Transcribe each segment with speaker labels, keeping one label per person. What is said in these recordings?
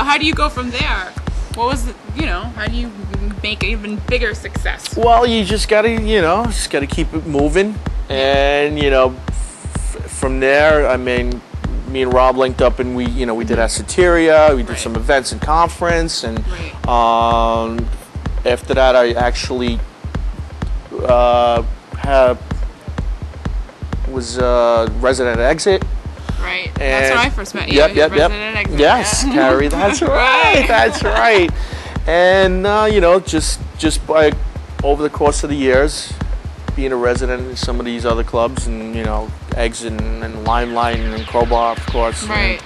Speaker 1: how do you go from there? What was how do you make even bigger success?
Speaker 2: Well, you just gotta keep it moving, and from there, I mean, me and Rob linked up, and we did Assoteria, we did some events and conference, and after that, I actually was resident at Exit.
Speaker 1: Right. That's when I first met you.
Speaker 2: Yep.
Speaker 1: Exit,
Speaker 2: yes, Carrie. That's right. That's right. And just by over the course of the years, being a resident in some of these other clubs, and Exit and Limelight and Crowbar, of course.
Speaker 1: Right.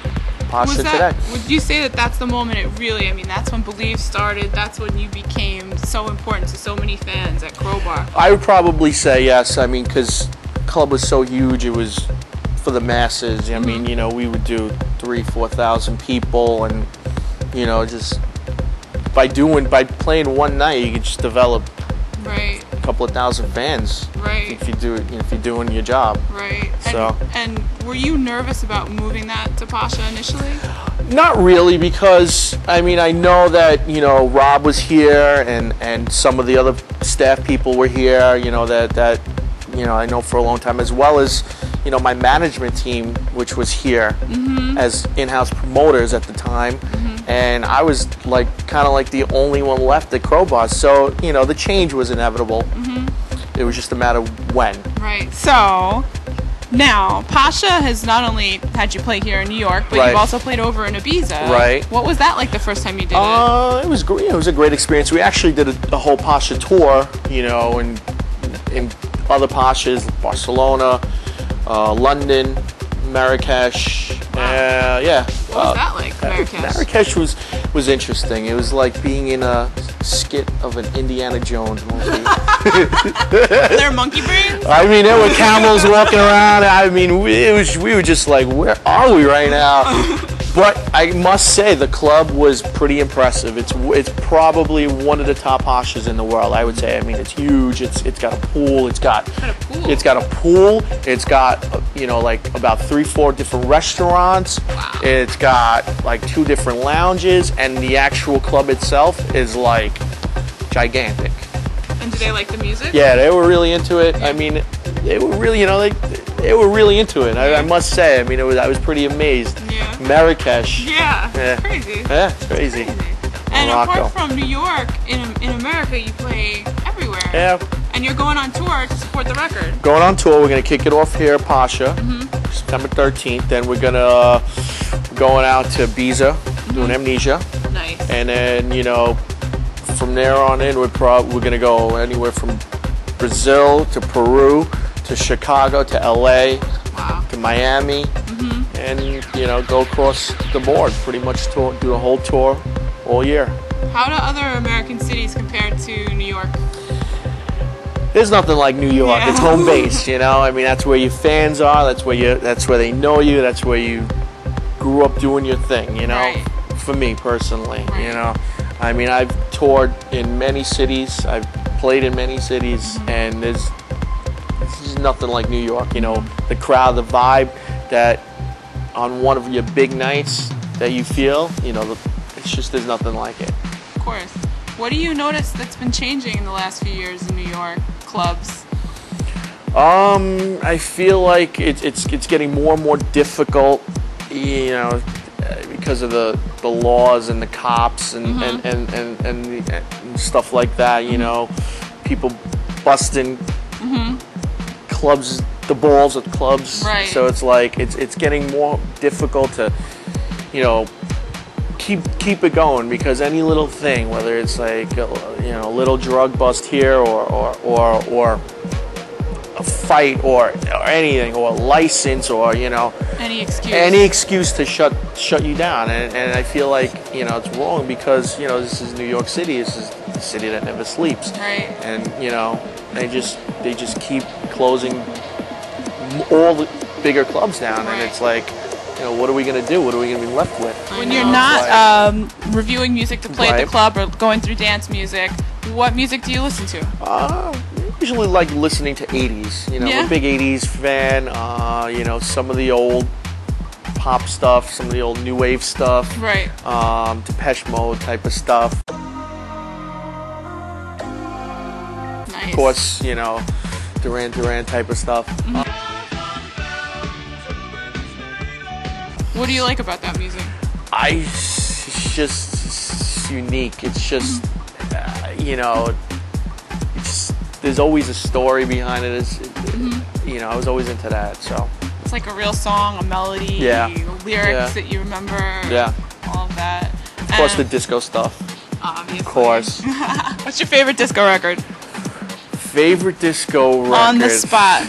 Speaker 2: Pasha today.
Speaker 1: Would you say that that's the moment it really? I mean, that's when Believe started. That's when you became so important to so many fans at Crowbar.
Speaker 2: I would probably say yes. I mean, because the club was so huge, it was for the masses. I mean, we would do 3,000-4,000 people, and just by playing one night, you could just develop a couple of thousand fans.
Speaker 1: Right.
Speaker 2: If you're doing your job.
Speaker 1: Right.
Speaker 2: So.
Speaker 1: And were you nervous about moving that to Pasha initially?
Speaker 2: Not really, because I mean, I know that Rob was here, and some of the other staff people were here. That I know for a long time, as well as my management team, which was here as in-house promoters at the time, and I was kind of like the only one left at Crowbar. So the change was inevitable. It was just a matter of when.
Speaker 1: Right. So now Pasha has not only had you play here in New York, but you've also played over in Ibiza.
Speaker 2: Right.
Speaker 1: What was that like the first time you did it?
Speaker 2: It was great. It was a great experience. We actually did a whole Pasha tour, in other Pashas, Barcelona, London, Marrakesh.
Speaker 1: Wow.
Speaker 2: Yeah.
Speaker 1: What was that like, Marrakesh?
Speaker 2: Marrakesh was interesting. It was like being in a skit of an Indiana Jones movie.
Speaker 1: There monkey brains?
Speaker 2: I mean, there were camels walking around. I mean, we were just like, where are we right now? But I must say, the club was pretty impressive. It's probably one of the top Pashas in the world, I would say. I mean, it's huge. It's got a pool. It's got a pool. It's got about 3-4 different restaurants.
Speaker 1: Wow.
Speaker 2: It's got 2 different lounges, and the actual club itself is gigantic.
Speaker 1: And do they like the music?
Speaker 2: Yeah, they were really into it. I mean, they were really, they were really into it. I must say. I mean, I was pretty amazed.
Speaker 1: Yeah.
Speaker 2: Marrakesh.
Speaker 1: Yeah. It's crazy.
Speaker 2: Yeah, it's crazy.
Speaker 1: And
Speaker 2: Morocco.
Speaker 1: apart from New York, in America, you play everywhere.
Speaker 2: Yeah.
Speaker 1: And you're going on tour to support the record.
Speaker 2: Going on tour. We're gonna kick it off here at Pasha, September 13th. Then we're going out to Ibiza, doing Amnesia.
Speaker 1: Nice.
Speaker 2: And then from there on in, we're gonna go anywhere from Brazil to Peru to Chicago to LA to Miami, and go across the board. Pretty much do the whole tour all year.
Speaker 1: How do other American cities compare to New York?
Speaker 2: There's nothing like New York.
Speaker 1: Yeah.
Speaker 2: It's home base, I mean, that's where your fans are. That's where they know you. That's where you grew up doing your thing.
Speaker 1: Right.
Speaker 2: For me personally,
Speaker 1: Right.
Speaker 2: I mean, I've toured in many cities. I've played in many cities, and there's nothing like New York. The crowd, the vibe that on one of your big nights that you feel. It's just there's nothing like it.
Speaker 1: Of course. What do you notice that's been changing in the last few years in New York clubs?
Speaker 2: I feel like it's getting more and more difficult, because of the laws and the cops and stuff like that. People busting clubs, the balls at clubs.
Speaker 1: Right.
Speaker 2: So it's getting more difficult to keep it going, because any little thing, whether it's a little drug bust here or a fight or anything, or a license, or
Speaker 1: Any
Speaker 2: excuse to shut you down, and I feel like it's wrong, because this is New York City. This is the city that never sleeps.
Speaker 1: Right.
Speaker 2: And they just keep closing all the bigger clubs down.
Speaker 1: Right.
Speaker 2: And it's like, what are we gonna do? What are we gonna be left with?
Speaker 1: When you're not reviewing music to play at the
Speaker 2: Right.
Speaker 1: club or going through dance music, what music do you listen to?
Speaker 2: Usually like listening to 80s. I'm
Speaker 1: Yeah.
Speaker 2: a big 80s fan. Some of the old pop stuff, some of the old new wave stuff,
Speaker 1: Right.
Speaker 2: Depeche Mode type of stuff.
Speaker 1: Nice.
Speaker 2: Of course, you know, Duran Duran type of stuff.
Speaker 1: What do you like about that music?
Speaker 2: It's just it's unique. It's just, you know, there's always a story behind it. You know, I was always into that. So
Speaker 1: It's like a real song, a melody,
Speaker 2: Yeah.
Speaker 1: lyrics that you remember.
Speaker 2: Yeah.
Speaker 1: All of that.
Speaker 2: of course the disco stuff.
Speaker 1: Obviously.
Speaker 2: Of course.
Speaker 1: What's your favorite disco record?
Speaker 2: Favorite disco record.
Speaker 1: On the spot.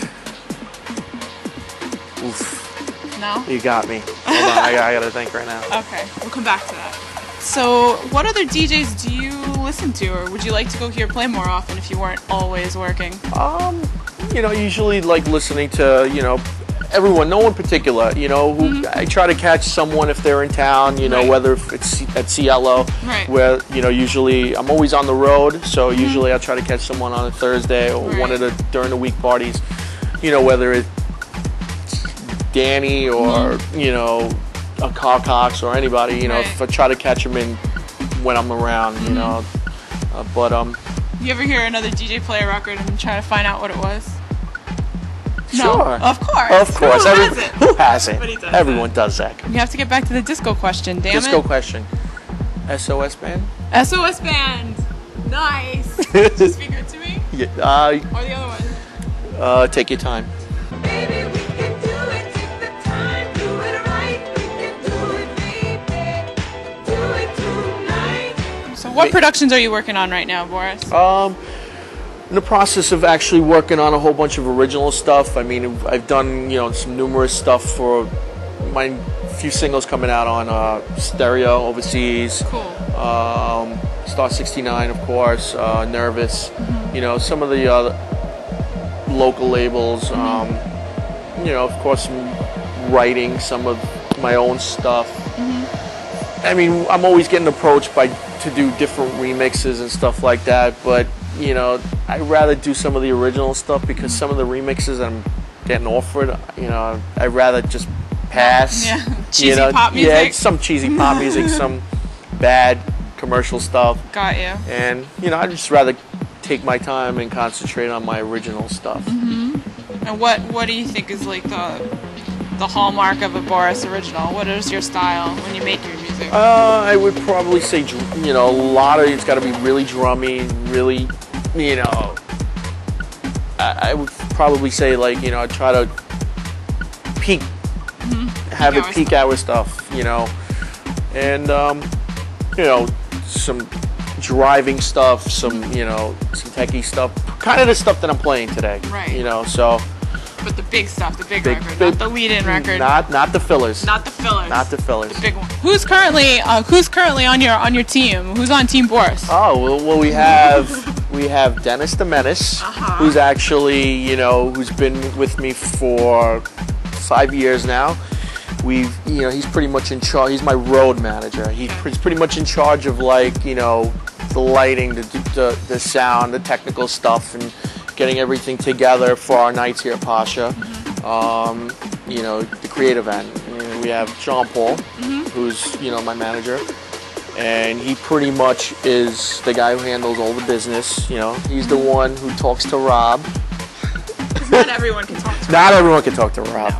Speaker 2: Oof,
Speaker 1: No?
Speaker 2: you got me. Hold on, I gotta think right now.
Speaker 1: Okay, we'll come back to that. So, what other DJs do you listen to, or would you like to go hear play more often if you weren't always working?
Speaker 2: You know, usually like listening to, you know, everyone, no one particular, you know, who I try to catch someone if they're in town, you know,
Speaker 1: Right.
Speaker 2: whether it's at Cielo,
Speaker 1: Right.
Speaker 2: where, you know, usually I'm always on the road, so usually I try to catch someone on a Thursday or one of the during the week parties, you know, whether it's Danny or, you know, a Carl Cox or anybody, you know,
Speaker 1: Right.
Speaker 2: if I try to catch them in when I'm around, you know, but
Speaker 1: You ever hear another DJ play a record and try to find out what it was?
Speaker 2: Sure.
Speaker 1: No, of course.
Speaker 2: Of course.
Speaker 1: Who hasn't?
Speaker 2: Who hasn't?
Speaker 1: Everybody does
Speaker 2: Everyone does that.
Speaker 1: We have to get back to the disco question, damn
Speaker 2: Disco
Speaker 1: it.
Speaker 2: question. SOS band?
Speaker 1: SOS Band. Nice. Did you speak it to me?
Speaker 2: Yeah,
Speaker 1: Or the other one?
Speaker 2: take your time.
Speaker 3: Baby, we can do it, take the time, do it right. We can do it, baby, do it tonight.
Speaker 1: So what productions are you working on right now, Boris?
Speaker 2: In the process of actually working on a whole bunch of original stuff. I mean, I've done, you know, some numerous stuff for my few singles coming out on stereo overseas.
Speaker 1: Cool.
Speaker 2: Star 69, of course, Nervous. You know, some of the local labels. You know, of course, I'm writing some of my own stuff. I mean, I'm always getting approached to do different remixes and stuff like that, but you know, I'd rather do some of the original stuff because some of the remixes I'm getting offered, you know, I'd rather just pass.
Speaker 1: Yeah,
Speaker 2: you
Speaker 1: cheesy
Speaker 2: know?
Speaker 1: pop music.
Speaker 2: Yeah, it's some cheesy pop music, some bad commercial stuff,
Speaker 1: Got you.
Speaker 2: and you know, I'd just rather take my time and concentrate on my original stuff.
Speaker 1: And what do you think is like the hallmark of a Boris original? What is your style when you make your music?
Speaker 2: I would probably say, you know, a lot of it's got to be really drummy, really, you know. I would probably say, like, you know, I try to peak, have
Speaker 1: Peak
Speaker 2: it
Speaker 1: hour
Speaker 2: peak
Speaker 1: stuff.
Speaker 2: hour stuff, you know, and you know, some driving stuff, some, you know, some techie stuff, kind of the stuff that I'm playing today,
Speaker 1: Right.
Speaker 2: You know, so
Speaker 1: But the big stuff, the big,
Speaker 2: Big-
Speaker 1: record,
Speaker 2: big-
Speaker 1: not the lead-in record,
Speaker 2: not the fillers,
Speaker 1: not the fillers,
Speaker 2: not the fillers.
Speaker 1: the big one. Who's currently on your team? Who's on Team Boris?
Speaker 2: Oh well, we have Dennis the Menace, who's actually, you know, who's been with me for 5 years now. You know, he's pretty much in charge. He's my road manager. He's pretty much in charge of, like, you know, the lighting, the sound, the technical stuff, and getting everything together for our nights here at Pasha. You know, the creative end. You know, we have John Paul, who's, you know, my manager. And he pretty much is the guy who handles all the business. You know, he's the one who talks to Rob.
Speaker 1: Not everyone can talk to
Speaker 2: Not everyone can talk to Rob.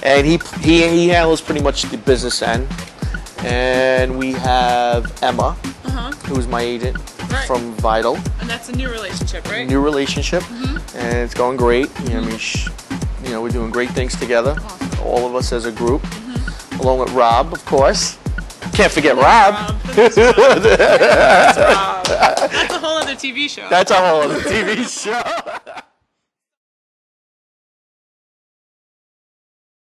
Speaker 2: And he handles pretty much the business end. And we have Emma, who's my agent
Speaker 1: Right.
Speaker 2: from Vital.
Speaker 1: And that's a new relationship, right?
Speaker 2: New relationship, and it's going great. You know, I mean, you know, we're doing great things together.
Speaker 1: Awesome.
Speaker 2: All of us as a group, along with Rob, of course. Can't forget Rob.
Speaker 1: That's Rob. That's a whole other TV show.
Speaker 2: That's a whole other TV show.